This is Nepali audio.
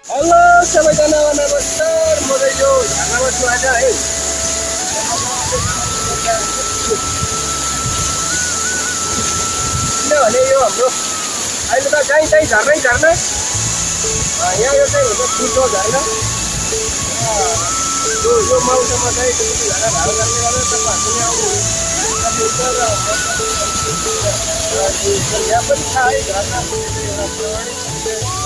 हेलो सबैजनालाई नमस्कार। म चाहिँ यो झर्नामा छु आज है। किनभने यो हाम्रो अहिले त चाहिँ झर्नै झर्ना यहाँ यो चाहिँ हुन्छ ठुलो झर्ना। यो मौसममा चाहिँ ठुलो झर्ना भएको कारणले गर्दा तपाईँहरूले आउनु सक्नुहुन्छ र यहाँ पनि छ है झर्ना एउटा